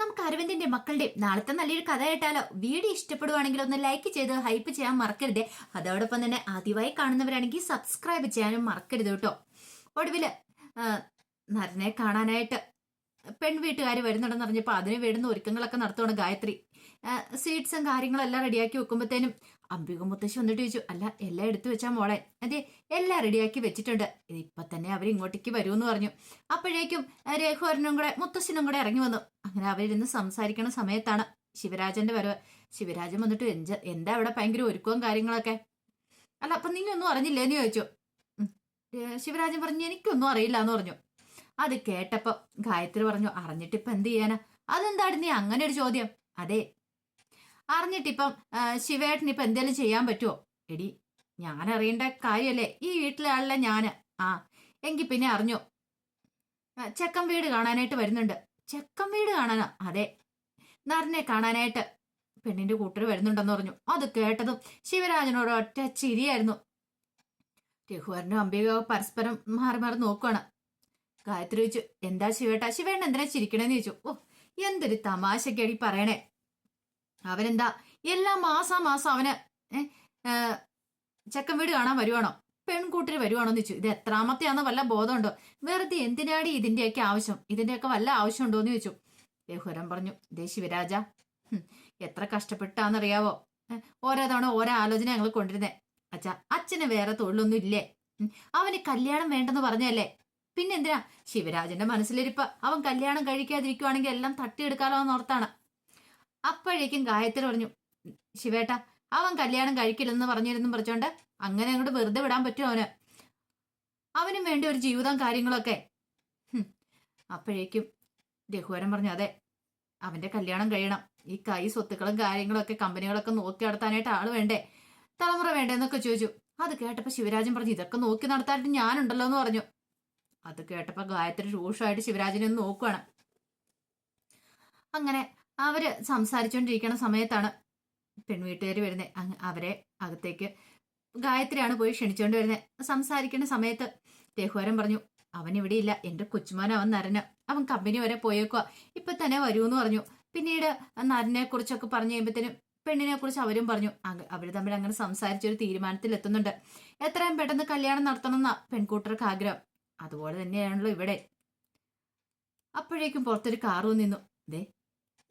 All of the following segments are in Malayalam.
നമുക്ക് അരവിന്ദിന്റെ മക്കളുടെ നാളത്തെ നല്ലൊരു കഥ കേട്ടാലോ? വീഡിയോ ഇഷ്ടപ്പെടുവാണെങ്കിൽ ഒന്ന് ലൈക്ക് ചെയ്ത് ഹൈപ്പ് ചെയ്യാൻ മറക്കരുത്. അതോടൊപ്പം തന്നെ ആദ്യമായി കാണുന്നവരാണെങ്കിൽ സബ്സ്ക്രൈബ് ചെയ്യാനും മറക്കരുത് കേട്ടോ. ഒടുവില് നരനെ കാണാനായിട്ട് പെൺവീട്ടുകാർ വരുന്നുണ്ടെന്ന് അറിഞ്ഞപ്പോൾ അതിന് വേണ്ടുന്ന ഒരുക്കങ്ങളൊക്കെ നടത്തുവാണ് ഗായത്രി. സ്വീറ്റ്സും കാര്യങ്ങളും എല്ലാം റെഡിയാക്കി വെക്കുമ്പോഴത്തേനും അംബിക മുത്തശ്ശി വന്നിട്ട് ചോദിച്ചു, അല്ല എല്ലാം എടുത്തു വെച്ചാ മോളെ? അതെ, എല്ലാം റെഡിയാക്കി വെച്ചിട്ടുണ്ട്, ഇപ്പൊ തന്നെ അവർ ഇങ്ങോട്ടേക്ക് വരുമെന്ന് പറഞ്ഞു. അപ്പോഴേക്കും രഘുവരനും കൂടെ മുത്തശ്ശനും കൂടെ ഇറങ്ങി വന്നു. അങ്ങനെ അവരിന്ന് സംസാരിക്കണ സമയത്താണ് ശിവരാജന്റെ വരവ്. ശിവരാജൻ വന്നിട്ട് എന്താ ഇവിടെ ഭയങ്കര ഒരുക്കവും കാര്യങ്ങളൊക്കെ? അല്ല അപ്പൊ നീ ഒന്നും അറിഞ്ഞില്ലേന്ന് ചോദിച്ചു. ശിവരാജൻ പറഞ്ഞു, എനിക്കൊന്നും അറിയില്ല എന്ന് പറഞ്ഞു. അത് കേട്ടപ്പോ ഗായത്രി പറഞ്ഞു, അറിഞ്ഞിട്ടിപ്പൊ എന്ത് ചെയ്യാനാ? അതെന്താണ് നീ അങ്ങനെ ഒരു ചോദ്യം? അതെ, അറിഞ്ഞിട്ടിപ്പം ശിവേട്ടനിപ്പൊ എന്തേലും ചെയ്യാൻ പറ്റുമോ? എടി, ഞാൻ അറിയേണ്ട കാര്യമല്ലേ, ഈ വീട്ടിലെ ആളല്ലേ ഞാന്. ആ എങ്കി പിന്നെ അറിഞ്ഞു, ചെക്കൻ വീട് കാണാനായിട്ട് വരുന്നുണ്ട്. ചെക്കൻ വീട് കാണാനോ? അതെ, നരനെ കാണാനായിട്ട് പെണ്ണിന്റെ കൂട്ടർ വരുന്നുണ്ടെന്ന് പറഞ്ഞു. അത് കേട്ടതും ശിവരാജനോട് ഒറ്റ ചിരിയായിരുന്നു. രഘുവരനും അംബിക പരസ്പരം മാറി മാറി നോക്കുവാണ്. ഗായത്രി ചോദിച്ചു, എന്താ ശിവേട്ട? ശിവേട്ടൻ എന്തിനാ ചിരിക്കണേന്ന് ചോദിച്ചു. ഓ, എന്തൊരു തമാശക്കേടി പറയണേ. അവനെന്താ എല്ലാ മാസം അവന് ചെക്കൻ വീട് കാണാൻ വരുവാണോ? പെൺകൂട്ടിന് വരുവാണോന്ന് ചോദിച്ചു. ഇത് എത്രാമത്തെയാണെന്ന് വല്ല ബോധമുണ്ടോ? വെറുതെ എന്തിനാടി ഇതിന്റെയൊക്കെ ആവശ്യം? ഇതിന്റെയൊക്കെ വല്ല ആവശ്യം ഉണ്ടോന്ന് ചോദിച്ചു. രഘുവരൻ പറഞ്ഞു, ദേ ശിവരാജ, എത്ര കഷ്ടപ്പെട്ടാന്നറിയാവോ? ഓരോ തവണ ഓരോ ആലോചന ഞങ്ങൾ കൊണ്ടിരുന്നേ. അച്ഛന് വേറെ തൊഴിലൊന്നും ഇല്ലേ? അവന് കല്യാണം വേണ്ടെന്ന് പറഞ്ഞല്ലേ? പിന്നെന്തിനാ? ശിവരാജന്റെ മനസ്സിലിരിപ്പ അവൻ കല്യാണം കഴിക്കാതിരിക്കുവാണെങ്കിൽ എല്ലാം തട്ടിയെടുക്കാലോ എന്നോർത്താണ്. അപ്പോഴേക്കും ഗായത്രി പറഞ്ഞു, ശിവേട്ട, അവൻ കല്യാണം കഴിക്കില്ലെന്ന് പറഞ്ഞിരുന്നു പറഞ്ഞോണ്ട് അങ്ങനെ അങ്ങോട്ട് വെറുതെ വിടാൻ പറ്റുമോ? അവനും വേണ്ടി ഒരു ജീവിതം കാര്യങ്ങളൊക്കെ. അപ്പോഴേക്കും രഘുവരൻ പറഞ്ഞു, അതെ, അവന്റെ കല്യാണം കഴിയണം. ഈ കൈ സ്വത്തുക്കളും കാര്യങ്ങളൊക്കെ കമ്പനികളൊക്കെ നോക്കി നടത്താനായിട്ട് ആള് വേണ്ടേ, തലമുറ വേണ്ടേ എന്നൊക്കെ ചോദിച്ചു. അത് കേട്ടപ്പോ ശിവരാജൻ പറഞ്ഞു, ഇതൊക്കെ നോക്കി നടത്താനായിട്ട് ഞാനുണ്ടല്ലോ എന്ന് പറഞ്ഞു. അത് കേട്ടപ്പോ ഗായത്രി രൂക്ഷമായിട്ട് ശിവരാജനെ ഒന്ന് നോക്കുവാണ്. അങ്ങനെ അവര് സംസാരിച്ചുകൊണ്ടിരിക്കുന്ന സമയത്താണ് പെൺവീട്ടുകാർ വരുന്നത്. അവരെ അകത്തേക്ക് ഗായത്രിയാണ് പോയി ക്ഷണിച്ചുകൊണ്ട് വരുന്നത്. സംസാരിക്കുന്ന സമയത്ത് രഘുവരൻ പറഞ്ഞു, അവൻ ഇവിടെ ഇല്ല, എന്റെ കൊച്ചുമോൻ അവൻ നരന്, അവൻ കമ്പനി വരെ പോയേക്കുക, ഇപ്പൊ തന്നെ വരൂന്ന് പറഞ്ഞു. പിന്നീട് നരനെ കുറിച്ചൊക്കെ പറഞ്ഞു കഴിയുമ്പത്തേനും പെണ്ണിനെ കുറിച്ച് അവരും പറഞ്ഞു. അവര് തമ്മിൽ അങ്ങനെ സംസാരിച്ചൊരു തീരുമാനത്തിൽ എത്തുന്നുണ്ട്. എത്രയും പെട്ടെന്ന് കല്യാണം നടത്തണം എന്ന പെൺകൂട്ടർക്ക് ആഗ്രഹം. അതുപോലെ തന്നെയാണല്ലോ ഇവിടെ. അപ്പോഴേക്കും പുറത്തൊരു കാറ് നിന്നു. ദേ,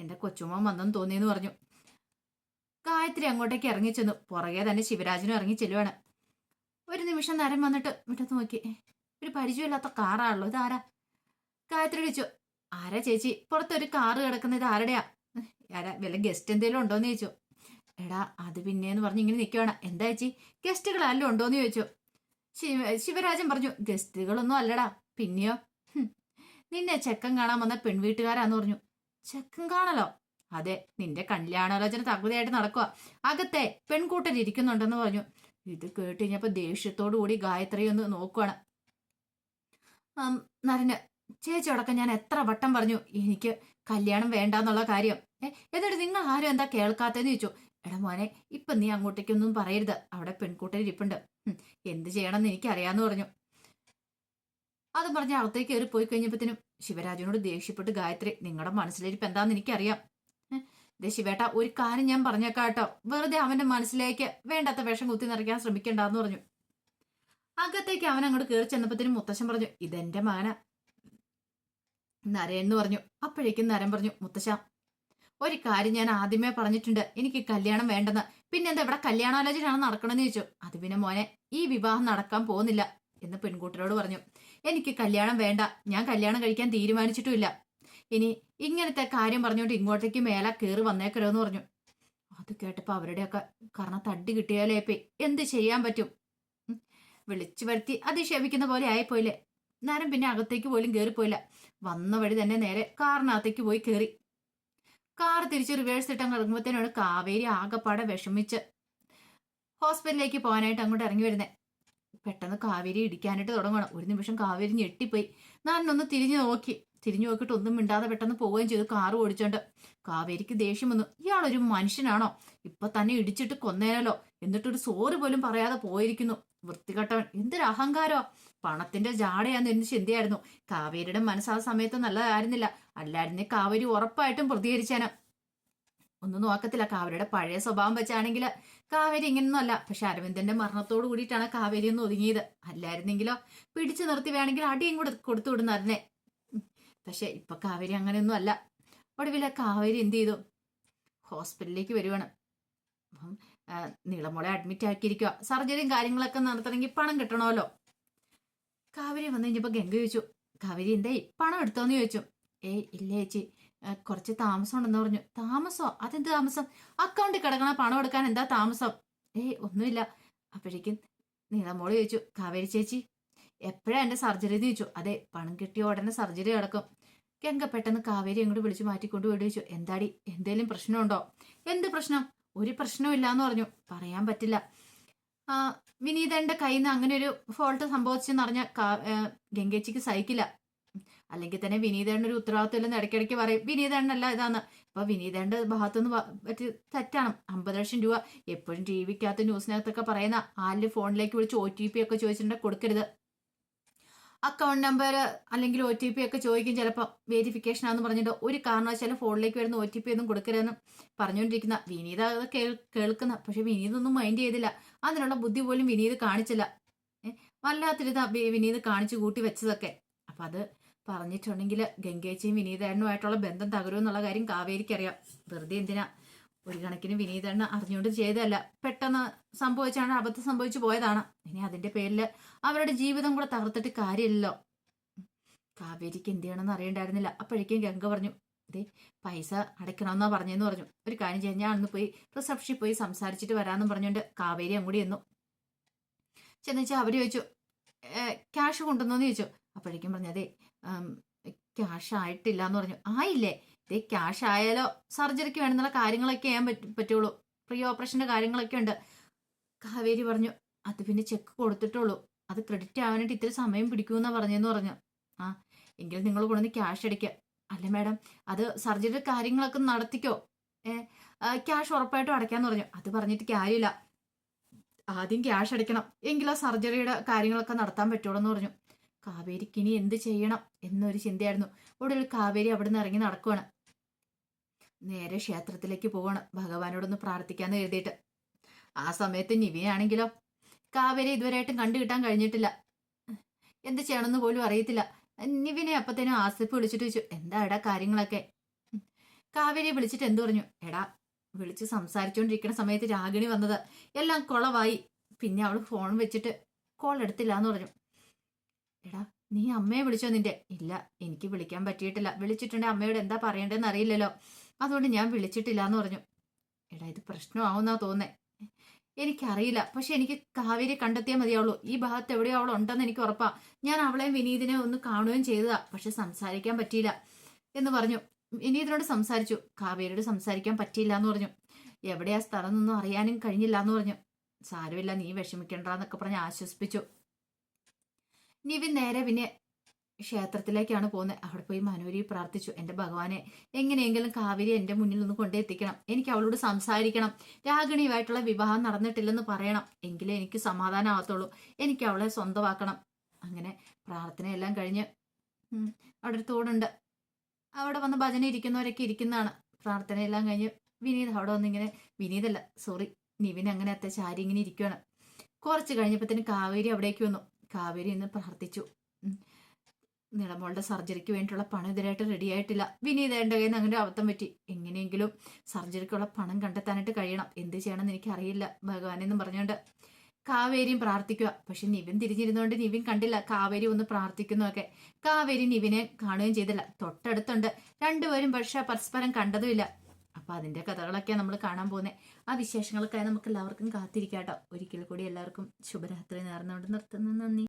എന്റെ കൊച്ചുമോൻ വന്നെന്ന് തോന്നിയെന്ന് പറഞ്ഞു. ഗായത്രി അങ്ങോട്ടേക്ക് ഇറങ്ങി ചെന്നു. പുറകെ തന്നെ ശിവരാജനും ഇറങ്ങി ചെല്ലുവാണ്. ഒരു നിമിഷം നരൻ വന്നിട്ട് മുറ്റത്ത് നോക്കി. ഒരു പരിചയമില്ലാത്ത കാറാണല്ലോ, ഇതാരാ? ഗായത്രി വിളിച്ചു, ആരാ ചേച്ചി? പുറത്തൊരു കാറ് കിടക്കുന്നത് ആരുടെയാ? ആരാ, വല്ല ഗസ്റ്റ് എന്തെങ്കിലും ഉണ്ടോന്ന് ചോദിച്ചു. എടാ അത് പിന്നെന്ന് പറഞ്ഞ് ഇങ്ങനെ നിൽക്കുവാണ്. എന്താ ചേച്ചി, ഗസ്റ്റുകളല്ലോ ഉണ്ടോന്ന് ചോദിച്ചു. ശിവരാജൻ പറഞ്ഞു, ഗസ്റ്റുകളൊന്നും അല്ലടാ. പിന്നെയോ? നിന്നെ ചെക്കൻ കാണാൻ വന്ന പെൺവീട്ടുകാരാന്ന് പറഞ്ഞു. ചെക്കൻ കാണലോ? അതെ, നിന്റെ കല്യാണാലോചന തകൃതിയായിട്ട് നടക്കുക, അകത്തെ പെൺകൂട്ടർ ഇരിക്കുന്നുണ്ടെന്ന് പറഞ്ഞു. ഇത് കേട്ട് കഴിഞ്ഞപ്പോ ദേഷ്യത്തോടു കൂടി ഗായത്രി ഒന്ന് നോക്കുവാണ്. നരന്, ചേച്ചിയോടൊക്കെ ഞാൻ എത്ര വട്ടം പറഞ്ഞു എനിക്ക് കല്യാണം വേണ്ടാന്നുള്ള കാര്യം. എന്നിട്ട് നിങ്ങൾ ആരും എന്താ കേൾക്കാത്തെന്ന് ചോദിച്ചു. എടാ മോനെ, ഇപ്പൊ നീ അങ്ങോട്ടേക്കൊന്നും പറയരുത്, അവിടെ പെൺകൂട്ടർ ഇരിപ്പുണ്ട്, എന്ത് ചെയ്യണമെന്ന് എനിക്കറിയാന്ന് പറഞ്ഞു. അതും പറഞ്ഞ് അകത്തേക്ക് കയറി പോയി കഴിഞ്ഞപ്പോഴത്തേനും ശിവരാജനോട് ദേഷ്യപ്പെട്ട് ഗായത്രി, നിങ്ങളുടെ മനസ്സിലിരിപ്പ് എന്താന്ന് എനിക്കറിയാം. ശിവേട്ട, ഒരു കാര്യം ഞാൻ പറഞ്ഞേക്കാട്ടോ, വെറുതെ അവന്റെ മനസ്സിലേക്ക് വേണ്ടാത്ത വേഷം കുത്തി നിറയ്ക്കാൻ ശ്രമിക്കണ്ടെന്ന് പറഞ്ഞു. അകത്തേക്ക് അവൻ അങ്ങോട്ട് കയറി ചെന്നപ്പോഴത്തേനും മുത്തശ്ശൻ പറഞ്ഞു, ഇതെന്റെ മകന നരൻ എന്ന് പറഞ്ഞു. അപ്പോഴേക്കും നരൻ പറഞ്ഞു, മുത്തശ്ശ, ഒരു കാര്യം ഞാൻ ആദ്യമേ പറഞ്ഞിട്ടുണ്ട്, എനിക്ക് കല്യാണം വേണ്ടെന്ന്. പിന്നെന്താ ഇവിടെ കല്യാണാലോചനയാണ് നടക്കണമെന്ന് ചോദിച്ചു. അത് പിന്നെ മോനെ, ഈ വിവാഹം നടക്കാൻ പോകുന്നില്ല എന്ന് പെൺകൂട്ടരോട് പറഞ്ഞു. എനിക്ക് കല്യാണം വേണ്ട, ഞാൻ കല്യാണം കഴിക്കാൻ തീരുമാനിച്ചിട്ടുമില്ല. ഇനി ഇങ്ങനത്തെ കാര്യം പറഞ്ഞുകൊണ്ട് ഇങ്ങോട്ടേക്ക് മേലെ കയറി വന്നേക്കരുതെന്ന് പറഞ്ഞു. അത് കേട്ടപ്പോ അവരുടെയൊക്കെ കാരണം തട്ടി കിട്ടിയാലേപ്പേ എന്ത് ചെയ്യാൻ പറ്റും? വിളിച്ചു വരുത്തി അധിക്ഷേപിക്കുന്ന പോലെ ആയിപ്പോയില്ലേ. നേരം പിന്നെ അകത്തേക്ക് പോലും കയറിപ്പോയില്ല. വന്ന വഴി തന്നെ നേരെ കാറിനകത്തേക്ക് പോയി കയറി. കാർ തിരിച്ച് റിവേഴ്സ് ഇട്ടങ്ങ് ഇറങ്ങുമ്പോഴത്തേനാണ് കാവേരി ആകെപ്പാടെ വിഷമിച്ച് ഹോസ്പിറ്റലിലേക്ക് പോകാനായിട്ട് അങ്ങോട്ട് ഇറങ്ങി വരുന്നത്. പെട്ടെന്ന് കാവേരി ഇടിക്കാനായിട്ട് തുടങ്ങണം. ഒരു നിമിഷം കാവേരി ഞെട്ടിപ്പോയി. ഞാനൊന്ന് തിരിഞ്ഞു നോക്കിയിട്ട് ഒന്നും മിണ്ടാതെ പെട്ടെന്ന് പോവുകയും ചെയ്തു കാറ് ഓടിച്ചോണ്ട്. കാവേരിക്ക് ദേഷ്യം വന്നു. ഇയാളൊരു മനുഷ്യനാണോ? ഇപ്പൊ തന്നെ ഇടിച്ചിട്ട് കൊന്നേനല്ലോ, എന്നിട്ടൊരു സോറി പോലും പറയാതെ പോയിരിക്കുന്നു. വൃത്തികെട്ടവൻ, എന്തൊരു അഹങ്കാരോ! പണത്തിന്റെ ജാടയാന്ന് എന്ന് ചിന്തയായിരുന്നു. കാവേരിയുടെ മനസ്സ് ആ സമയത്ത് നല്ലതായിരുന്നില്ല. അല്ലായിരുന്നേ കാവേരി ഉറപ്പായിട്ടും പ്രതികരിച്ചാണ്. ഒന്നും നോക്കത്തില്ല. കാവേരിയുടെ പഴയ സ്വഭാവം വെച്ചാണെങ്കിൽ കാവേരി ഇങ്ങനൊന്നും അല്ല. പക്ഷെ അരവിന്ദന്റെ മരണത്തോട് കൂടിയിട്ടാണ് കാവേരി ഒന്ന് ഒതുങ്ങിയത്. അല്ലായിരുന്നെങ്കിലോ പിടിച്ചു നിർത്തി വേണമെങ്കിൽ അടിയും കൂടെ കൊടുത്തു വിടുന്നായിരുന്നേ. പക്ഷെ ഇപ്പൊ കാവേരി അങ്ങനെയൊന്നും അല്ല. ഒടുവിലെ കാവേരി എന്ത് ചെയ്തു? ഹോസ്പിറ്റലിലേക്ക് വരുവാണ്. അപ്പം നീളമോളെ അഡ്മിറ്റ് ആക്കിയിരിക്കുക. സർജറിയും കാര്യങ്ങളൊക്കെ നടത്തണമെങ്കിൽ പണം കിട്ടണമല്ലോ. കാവേരി വന്നു കഴിഞ്ഞപ്പോ ഗംഗ ചോദിച്ചു, കാവേരി എന്തായി, പണം എടുത്തോന്ന് ചോദിച്ചു. ഇല്ല ചേച്ചി, കുറച്ച് താമസം ഉണ്ടെന്ന് പറഞ്ഞു. താമസോ? അതെന്ത് താമസം? അക്കൗണ്ടിൽ കിടക്കണ പണം എടുക്കാൻ എന്താ താമസം? ഒന്നുമില്ല. അപ്പോഴേക്കും നീളമോള് ചോദിച്ചു, കാവേരി ചേച്ചി എപ്പോഴാ എന്റെ സർജറി എന്ന് ചോദിച്ചു. അതെ, പണം കിട്ടിയ ഉടനെ സർജറി നടക്കും. ഗംഗ പെട്ടെന്ന് കാവേരി അങ്ങോട്ട് വിളിച്ചു മാറ്റിക്കൊണ്ട് വീട് ചോദിച്ചു, എന്താടി, എന്തേലും പ്രശ്നമുണ്ടോ? എന്ത് പ്രശ്നം? ഒരു പ്രശ്നവും ഇല്ലാന്ന് പറഞ്ഞു. പറയാൻ പറ്റില്ല. വിനീതന്റെ കയ്യിൽ നിന്ന് അങ്ങനെ ഒരു ഫോൾട്ട് സംഭവിച്ചെന്നറിഞ്ഞ ഗംഗേച്ചിക്ക് സഹിക്കില്ല. അല്ലെങ്കിൽ തന്നെ വിനീതേണ്ട ഒരു ഉത്തരവാദിത്വം ഇല്ലെന്ന് ഇടയ്ക്കിടയ്ക്ക് പറയും. വിനീതേണ്ണല്ല ഇതാന്ന്. അപ്പൊ വിനീതേണ്ട ഭാഗത്തുനിന്ന് പറ്റി തെറ്റാണ്. 50 ലക്ഷം രൂപ എപ്പോഴും ടി വിക്കകത്ത് ന്യൂസിനകത്തൊക്കെ പറയുന്ന ആരുടെ ഫോണിലേക്ക് വിളിച്ച് OTP ഒക്കെ ചോദിച്ചിട്ടുണ്ടെങ്കിൽ കൊടുക്കരുത്. അക്കൗണ്ട് നമ്പർ അല്ലെങ്കിൽ OTP ഒക്കെ ചോദിക്കും. ചിലപ്പോൾ വെരിഫിക്കേഷൻ ആണെന്ന് പറഞ്ഞിട്ട് ഒരു കാരണവശാലും ഫോണിലേക്ക് വരുന്ന OTP ഒന്നും കൊടുക്കരുതെന്ന് പറഞ്ഞുകൊണ്ടിരിക്കുന്ന വിനീത അത് കേൾക്കുന്ന. പക്ഷെ വിനീതൊന്നും മൈൻഡ് ചെയ്തില്ല. അതിനുള്ള ബുദ്ധി പോലും വിനീത് കാണിച്ചില്ല. വല്ലാത്തിരുതാ വിനീത് കാണിച്ചു കൂട്ടി വെച്ചതൊക്കെ. അപ്പൊ അത് പറഞ്ഞിട്ടുണ്ടെങ്കിൽ ഗംഗേച്ചിയും വിനീതേണ്ണുമായിട്ടുള്ള ബന്ധം തകരുമെന്നുള്ള കാര്യം കാവേരിക്കറിയാം. വെറുതെ എന്തിനാ? ഒരു കണക്കിന് വിനീതേണ്ണ അറിഞ്ഞുകൊണ്ട് ചെയ്തതല്ല, പെട്ടെന്ന് സംഭവിച്ചാണ്, അബദ്ധം സംഭവിച്ചു പോയതാണ്. ഇനി അതിന്റെ പേരിൽ അവരുടെ ജീവിതം കൂടെ തകർത്തിട്ട് കാര്യമില്ലല്ലോ. കാവേരിക്ക് എന്ത് ചെയ്യണമെന്ന് അറിയണ്ടായിരുന്നില്ല. അപ്പോഴേക്കും ഗംഗ പറഞ്ഞു, അതെ പൈസ അടയ്ക്കണമെന്നാ പറഞ്ഞെന്ന് പറഞ്ഞു. ഒരു കാര്യം ചെയ്യാൻ ഞാൻ ഒന്ന് പോയി റിസപ്ഷനിൽ പോയി സംസാരിച്ചിട്ട് വരാമെന്നും പറഞ്ഞുകൊണ്ട് കാവേരി അങ്ങോട്ട് ചെന്നു. ചെന്നുവെച്ചാൽ അവര് ചോദിച്ചു, ക്യാഷ് കൊണ്ടുവന്നോന്ന് ചോദിച്ചു. അപ്പോഴേക്കും പറഞ്ഞു, അതെ ക്യാഷ് ആയിട്ടില്ല എന്ന് പറഞ്ഞു. ആയില്ലേ? ഇതേ ക്യാഷ് ആയാലോ സർജറിക്ക് വേണമെന്നുള്ള കാര്യങ്ങളൊക്കെ ചെയ്യാൻ പറ്റുള്ളൂ. പ്രീ ഓപ്പറേഷന്റെ കാര്യങ്ങളൊക്കെ ഉണ്ട്. കാവേരി പറഞ്ഞു, അത് പിന്നെ ചെക്ക് കൊടുത്തിട്ടുള്ളൂ, അത് ക്രെഡിറ്റ് ആവാനായിട്ട് ഇത്തിരി സമയം പിടിക്കുമെന്നാ പറഞ്ഞെന്ന് പറഞ്ഞു. എങ്കിലും നിങ്ങൾ കൊണ്ടുവന്ന് ക്യാഷ് അടിക്കുക. അല്ല മാഡം, അത് സർജറി കാര്യങ്ങളൊക്കെ നടത്തിക്കോ, ക്യാഷ് ഉറപ്പായിട്ടും അടയ്ക്കാന്ന് പറഞ്ഞു. അത് പറഞ്ഞിട്ട് കാര്യമില്ല, ആദ്യം ക്യാഷ് അടയ്ക്കണം, എങ്കിലാ സർജറിയുടെ കാര്യങ്ങളൊക്കെ നടത്താൻ പറ്റുള്ളൂ എന്ന് പറഞ്ഞു. കാവേരിക്ക് ഇനി എന്ത് ചെയ്യണം എന്നൊരു ചിന്തയായിരുന്നു. ഒടുവിൽ കാവേരി അവിടെ നിന്ന് ഇറങ്ങി നടക്കുവാണ്. നേരെ ക്ഷേത്രത്തിലേക്ക് പോവാണ്, ഭഗവാനോടൊന്ന് പ്രാർത്ഥിക്കാന്ന് എഴുതിയിട്ട്. ആ സമയത്ത് നിവിനാണെങ്കിലോ കാവേരി ഇതുവരെയായിട്ടും കണ്ടു കിട്ടാൻ കഴിഞ്ഞിട്ടില്ല. എന്ത് ചെയ്യണമെന്ന് പോലും അറിയത്തില്ല. നിവിനെ അപ്പത്തേനും ആസിഫ് വിളിച്ചിട്ട് ചോദിച്ചു, എന്താ എടാ കാര്യങ്ങളൊക്കെ? കാവേരിയെ വിളിച്ചിട്ട് എന്തു പറഞ്ഞു? എടാ, വിളിച്ച് സംസാരിച്ചുകൊണ്ടിരിക്കുന്ന സമയത്ത് രാഗിണി വന്നത്, എല്ലാം കുളവായി. പിന്നെ അവള് ഫോൺ വെച്ചിട്ട് കോൾ എടുത്തില്ല എന്ന് പറഞ്ഞു. എടാ, നീ അമ്മയെ വിളിച്ചോ നിന്റെ? ഇല്ല, എനിക്ക് വിളിക്കാൻ പറ്റിയിട്ടില്ല. വിളിച്ചിട്ടുണ്ടെങ്കിൽ അമ്മയോട് എന്താ പറയേണ്ടതെന്ന് അറിയില്ലല്ലോ, അതുകൊണ്ട് ഞാൻ വിളിച്ചിട്ടില്ല എന്ന് പറഞ്ഞു. എടാ, ഇത് പ്രശ്നമാവുന്നാ തോന്നേ. എനിക്കറിയില്ല, പക്ഷെ എനിക്ക് കാവേരി കണ്ടെത്തിയാൽ മതിയാവുള്ളൂ. ഈ ഭാഗത്ത് എവിടെയോ അവൾ ഉണ്ടെന്ന് എനിക്ക് ഉറപ്പാ. ഞാൻ അവളെയും വിനീതിനെ ഒന്ന് കാണുകയും ചെയ്തതാ, പക്ഷെ സംസാരിക്കാൻ പറ്റിയില്ല എന്ന് പറഞ്ഞു. വിനീതിനോട് സംസാരിച്ചു, കാവേരിയോട് സംസാരിക്കാൻ പറ്റിയില്ല എന്ന് പറഞ്ഞു. എവിടെയാ സ്ഥലം എന്നൊന്നും അറിയാനും കഴിഞ്ഞില്ല എന്ന് പറഞ്ഞു. സാരമില്ല, നീ വിഷമിക്കണ്ടെന്നൊക്കെ പറഞ്ഞ് ആശ്വസിപ്പിച്ചു. നിവിൻ നേരെ പിന്നെ ക്ഷേത്രത്തിലേക്കാണ് പോകുന്നത്. അവിടെ പോയി മനോരി പ്രാർത്ഥിച്ചു, എൻ്റെ ഭഗവാനെ എങ്ങനെയെങ്കിലും കാവേരി എൻ്റെ മുന്നിൽ ഒന്ന് കൊണ്ടെത്തിക്കണം, എനിക്ക് അവളോട് സംസാരിക്കണം, രാഗിണിയുമായിട്ടുള്ള വിവാഹം നടന്നിട്ടില്ലെന്ന് പറയണം, എങ്കിലേ എനിക്ക് സമാധാനമാകത്തുള്ളൂ, എനിക്ക് അവളെ സ്വന്തമാക്കണം. അങ്ങനെ പ്രാർത്ഥനയെല്ലാം കഴിഞ്ഞ് അവിടെ ഒരു തോടുണ്ട്, അവിടെ വന്ന് ഭജന ഇരിക്കുന്നവരൊക്കെ ഇരിക്കുന്നതാണ്. പ്രാർത്ഥനയെല്ലാം കഴിഞ്ഞ് വിനീത് അവിടെ വന്നിങ്ങനെ, വിനീതല്ല സോറി, നിവിൻ അങ്ങനെ അത്തെ ചാരി ഇങ്ങനെ ഇരിക്കുകയാണ്. കുറച്ച് കഴിഞ്ഞപ്പോഴത്തേന് കാവേരി അവിടേക്ക് വന്നു. കാവേരി ഇന്ന് പ്രാർത്ഥിച്ചു, നിളമോളുടെ സർജറിക്ക് വേണ്ടിയിട്ടുള്ള പണം ഇതിനായിട്ട് റെഡി ആയിട്ടില്ല. വിനീതേണ്ട കയ്യിൽ നിന്ന് അങ്ങനെ അബദ്ധം പറ്റി, എങ്ങനെയെങ്കിലും സർജറിക്കുള്ള പണം കണ്ടെത്താനായിട്ട് കഴിയണം, എന്ത് ചെയ്യണമെന്ന് എനിക്കറിയില്ല ഭഗവാനെന്നും പറഞ്ഞുകൊണ്ട് കാവേരിയും പ്രാർത്ഥിക്കുക. പക്ഷെ നിവിൻ തിരിഞ്ഞിരുന്നുകൊണ്ട് നിവിൻ കണ്ടില്ല കാവേരി ഒന്ന് പ്രാർത്ഥിക്കുന്നതൊക്കെ. കാവേരി നിവിനെ കാണുകയും ചെയ്തില്ല, തൊട്ടടുത്തുണ്ട് രണ്ടുപേരും, പക്ഷെ പരസ്പരം കണ്ടതുമില്ല. അപ്പൊ അതിന്റെ കഥകളൊക്കെയാണ് നമ്മൾ കാണാൻ പോകുന്നത്. ആ വിശേഷങ്ങൾക്കായി നമുക്ക് എല്ലാവർക്കും കാത്തിരിക്കാട്ടോ. ഒരിക്കൽ കൂടി എല്ലാവർക്കും ശുഭരാത്രി നേർന്നുകൊണ്ട് നിർത്തുന്നു. നന്ദി.